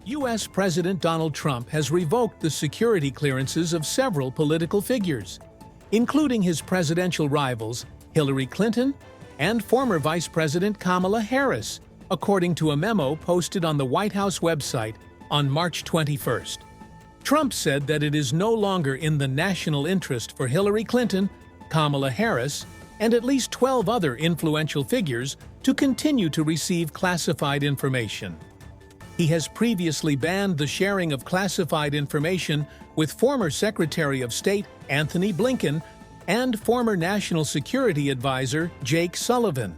U.S. President Donald Trump has revoked the security clearances of several political figures, including his presidential rivals Hillary Clinton and former Vice President Kamala Harris, according to a memo posted on the White House website on March 21st. Trump said that it is no longer in the national interest for Hillary Clinton, Kamala Harris, and at least 12 other influential figures to continue to receive classified information. He has previously banned the sharing of classified information with former Secretary of State Anthony Blinken and former National Security Advisor Jake Sullivan.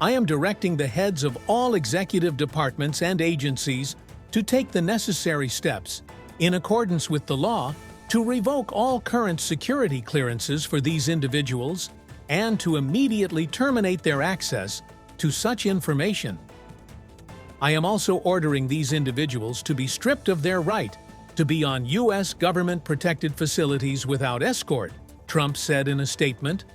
I am directing the heads of all executive departments and agencies to take the necessary steps, in accordance with the law, to revoke all current security clearances for these individuals and to immediately terminate their access to such information. I am also ordering these individuals to be stripped of their right to be on U.S. government-protected facilities without escort, Trump said in a statement.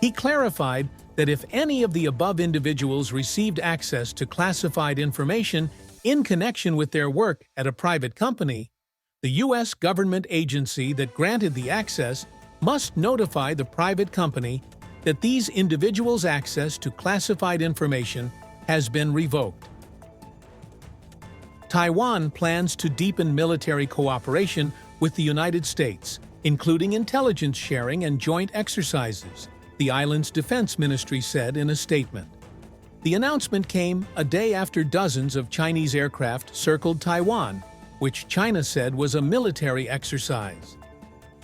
He clarified that if any of the above individuals received access to classified information in connection with their work at a private company, the U.S. government agency that granted the access must notify the private company that these individuals' access to classified information has been revoked. Taiwan plans to deepen military cooperation with the United States, including intelligence sharing and joint exercises, the island's defense ministry said in a statement. The announcement came a day after dozens of Chinese aircraft circled Taiwan, which China said was a military exercise.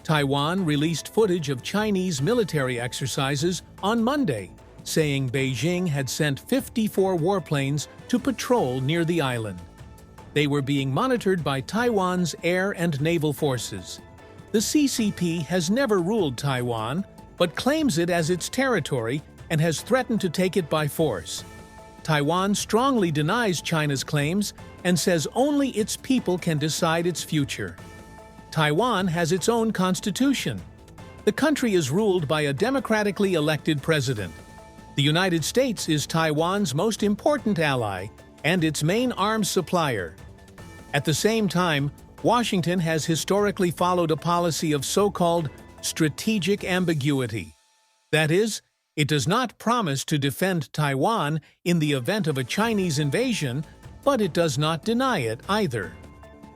Taiwan released footage of Chinese military exercises on Monday, saying Beijing had sent 54 warplanes to patrol near the island. They were being monitored by Taiwan's air and naval forces. The CCP has never ruled Taiwan, but claims it as its territory and has threatened to take it by force. Taiwan strongly denies China's claims and says only its people can decide its future. Taiwan has its own constitution. The country is ruled by a democratically elected president. The United States is Taiwan's most important ally and its main arms supplier. At the same time, Washington has historically followed a policy of so-called strategic ambiguity. That is, it does not promise to defend Taiwan in the event of a Chinese invasion, but it does not deny it either.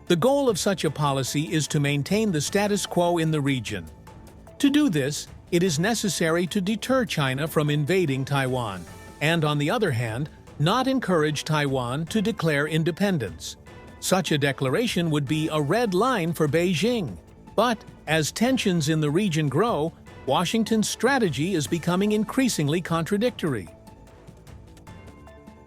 The goal of such a policy is to maintain the status quo in the region. To do this, it is necessary to deter China from invading Taiwan, and on the other hand, not encourage Taiwan to declare independence. Such a declaration would be a red line for Beijing. But as tensions in the region grow, Washington's strategy is becoming increasingly contradictory.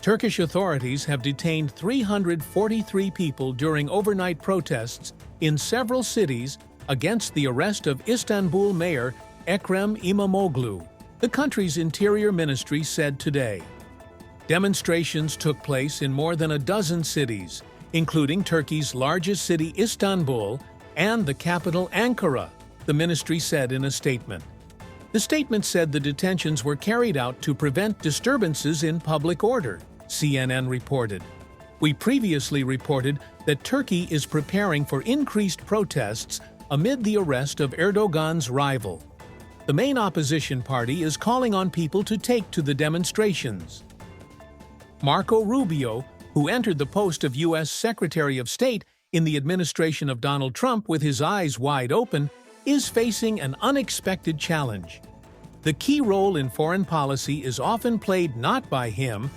Turkish authorities have detained 343 people during overnight protests in several cities against the arrest of Istanbul Mayor Ekrem İmamoğlu, the country's interior ministry said today. Demonstrations took place in more than a dozen cities, including Turkey's largest city Istanbul and the capital Ankara, the ministry said in a statement. The statement said the detentions were carried out to prevent disturbances in public order, CNN reported. We previously reported that Turkey is preparing for increased protests amid the arrest of Erdogan's rival. The main opposition party is calling on people to take to the demonstrations. Marco Rubio, who entered the post of U.S. Secretary of State in the administration of Donald Trump with his eyes wide open, is facing an unexpected challenge. The key role in foreign policy is often played not by him,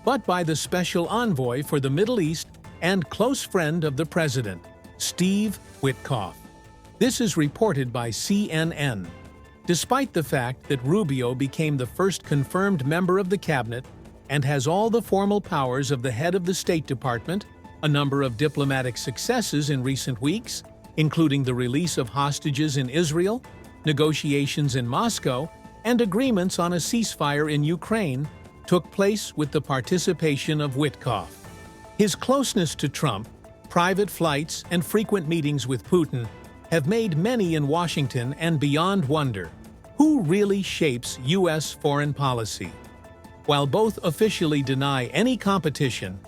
but by the special envoy for the Middle East and close friend of the president, Steve Witkoff. This is reported by CNN. Despite the fact that Rubio became the first confirmed member of the cabinet and has all the formal powers of the head of the State Department, a number of diplomatic successes in recent weeks, including the release of hostages in Israel, negotiations in Moscow, and agreements on a ceasefire in Ukraine, took place with the participation of Witkoff. His closeness to Trump, private flights, and frequent meetings with Putin have made many in Washington and beyond wonder, who really shapes U.S. foreign policy? While both officially deny any competition,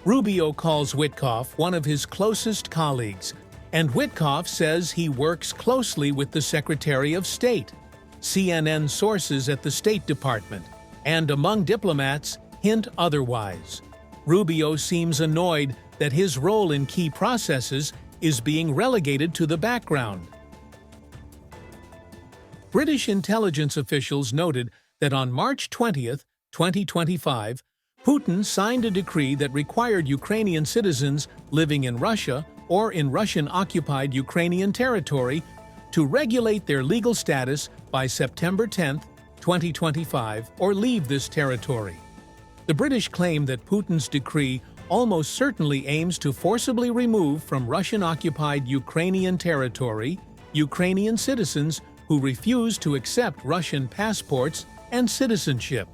Rubio calls Witkoff one of his closest colleagues, and Witkoff says he works closely with the Secretary of State. CNN sources at the State Department and among diplomats hint otherwise. Rubio seems annoyed that his role in key processes is being relegated to the background. British intelligence officials noted that on March 20, 2025, Putin signed a decree that required Ukrainian citizens living in Russia or in Russian-occupied Ukrainian territory to regulate their legal status by September 10, 2025, or leave this territory. The British claim that Putin's decree almost certainly aims to forcibly remove from Russian-occupied Ukrainian territory Ukrainian citizens who refuse to accept Russian passports and citizenship.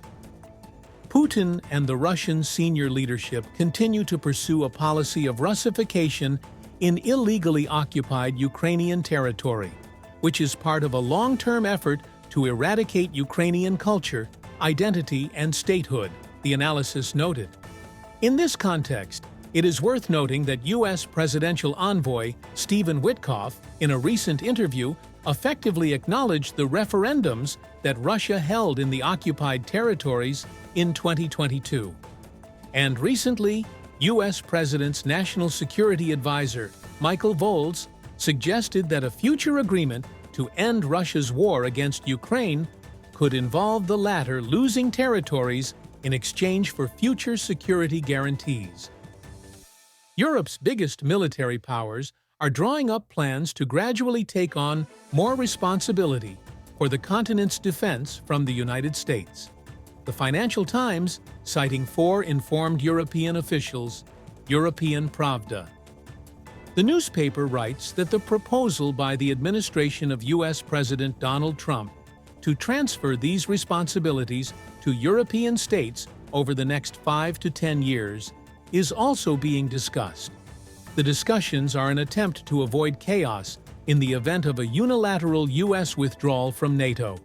Putin and the Russian senior leadership continue to pursue a policy of Russification in illegally occupied Ukrainian territory, which is part of a long-term effort to eradicate Ukrainian culture, identity, and statehood, the analysis noted. In this context, it is worth noting that U.S. presidential envoy Stephen Witkoff, in a recent interview, effectively acknowledged the referendums that Russia held in the occupied territories in 2022. And recently, U.S. President's National Security Advisor, Michael Volz, suggested that a future agreement to end Russia's war against Ukraine could involve the latter losing territories in exchange for future security guarantees. Europe's biggest military powers are drawing up plans to gradually take on more responsibility for the continent's defense from the United States. The Financial Times, citing 4 informed European officials, European Pravda. The newspaper writes that the proposal by the administration of U.S. President Donald Trump to transfer these responsibilities to European states over the next 5 to 10 years is also being discussed. The discussions are an attempt to avoid chaos in the event of a unilateral U.S. withdrawal from NATO,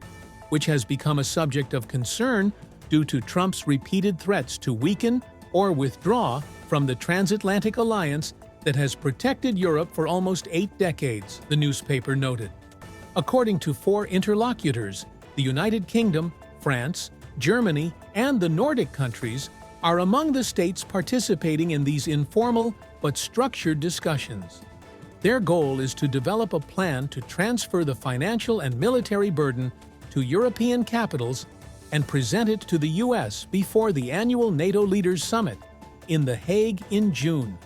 which has become a subject of concern due to Trump's repeated threats to weaken or withdraw from the transatlantic alliance that has protected Europe for almost 8 decades, the newspaper noted. According to 4 interlocutors, the United Kingdom, France, Germany, and the Nordic countries are among the states participating in these informal but structured discussions. Their goal is to develop a plan to transfer the financial and military burden to European capitals and present it to the U.S. before the annual NATO Leaders Summit in The Hague in June.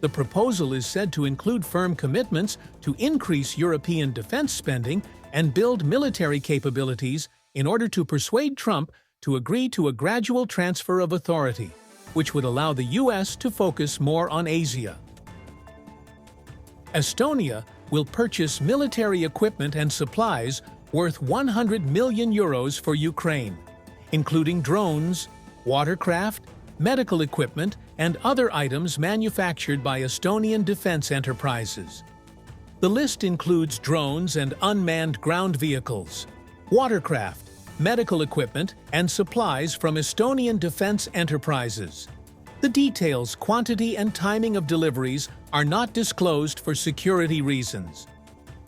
The proposal is said to include firm commitments to increase European defense spending and build military capabilities in order to persuade Trump to agree to a gradual transfer of authority, which would allow the U.S. to focus more on Asia. Estonia will purchase military equipment and supplies worth 100 million euros for Ukraine, including drones, watercraft, medical equipment, and other items manufactured by Estonian defense enterprises. The list includes drones and unmanned ground vehicles, watercraft, medical equipment, and supplies from Estonian defense enterprises. The details, quantity, and timing of deliveries are not disclosed for security reasons.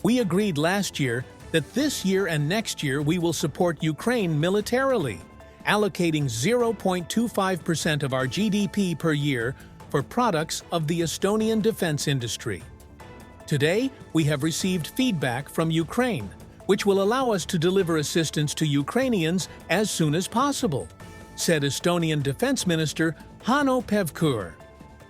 We agreed last year that this year and next year we will support Ukraine militarily, allocating 0.25% of our GDP per year for products of the Estonian defense industry. Today, we have received feedback from Ukraine, which will allow us to deliver assistance to Ukrainians as soon as possible, said Estonian Defense Minister Hanno Pevkur.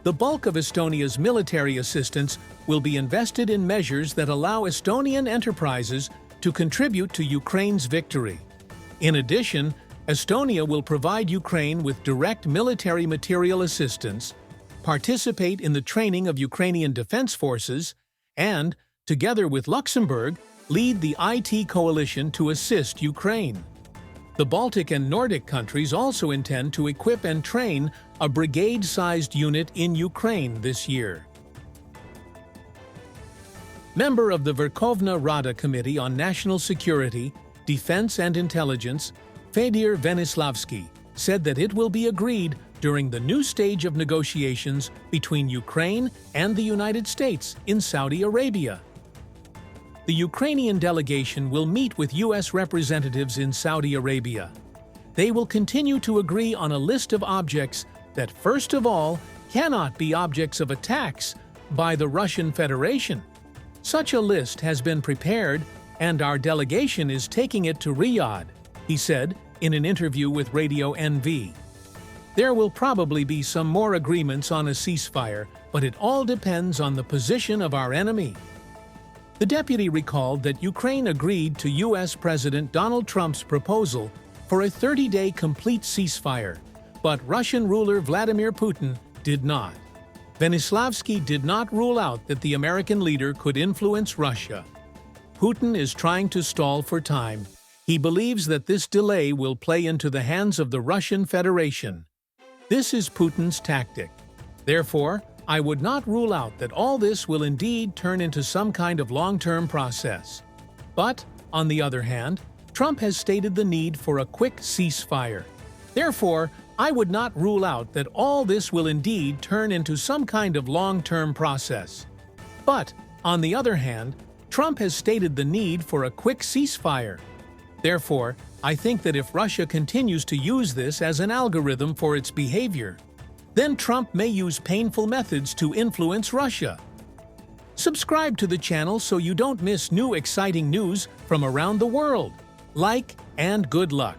The bulk of Estonia's military assistance will be invested in measures that allow Estonian enterprises to contribute to Ukraine's victory. In addition, Estonia will provide Ukraine with direct military material assistance, participate in the training of Ukrainian defense forces, and, together with Luxembourg, lead the IT coalition to assist Ukraine. The Baltic and Nordic countries also intend to equip and train a brigade-sized unit in Ukraine this year. Member of the Verkhovna Rada Committee on National Security, Defense and Intelligence, Fedor Venislavsky, said that it will be agreed during the new stage of negotiations between Ukraine and the United States in Saudi Arabia. The Ukrainian delegation will meet with U.S. representatives in Saudi Arabia. They will continue to agree on a list of objects that, first of all, cannot be objects of attacks by the Russian Federation. Such a list has been prepared, and our delegation is taking it to Riyadh, he said in an interview with Radio NV. There will probably be some more agreements on a ceasefire, but it all depends on the position of our enemy. The deputy recalled that Ukraine agreed to U.S. President Donald Trump's proposal for a 30-day complete ceasefire, but Russian ruler Vladimir Putin did not. Venislavsky did not rule out that the American leader could influence Russia. Putin is trying to stall for time. He believes that this delay will play into the hands of the Russian Federation. This is Putin's tactic. Therefore, I would not rule out that all this will indeed turn into some kind of long-term process. But, on the other hand, Trump has stated the need for a quick ceasefire. Therefore, I would not rule out that all this will indeed turn into some kind of long-term process. But, on the other hand, Trump has stated the need for a quick ceasefire. Therefore, I think that if Russia continues to use this as an algorithm for its behavior, then Trump may use painful methods to influence Russia. Subscribe to the channel so you don't miss new exciting news from around the world. Like and good luck!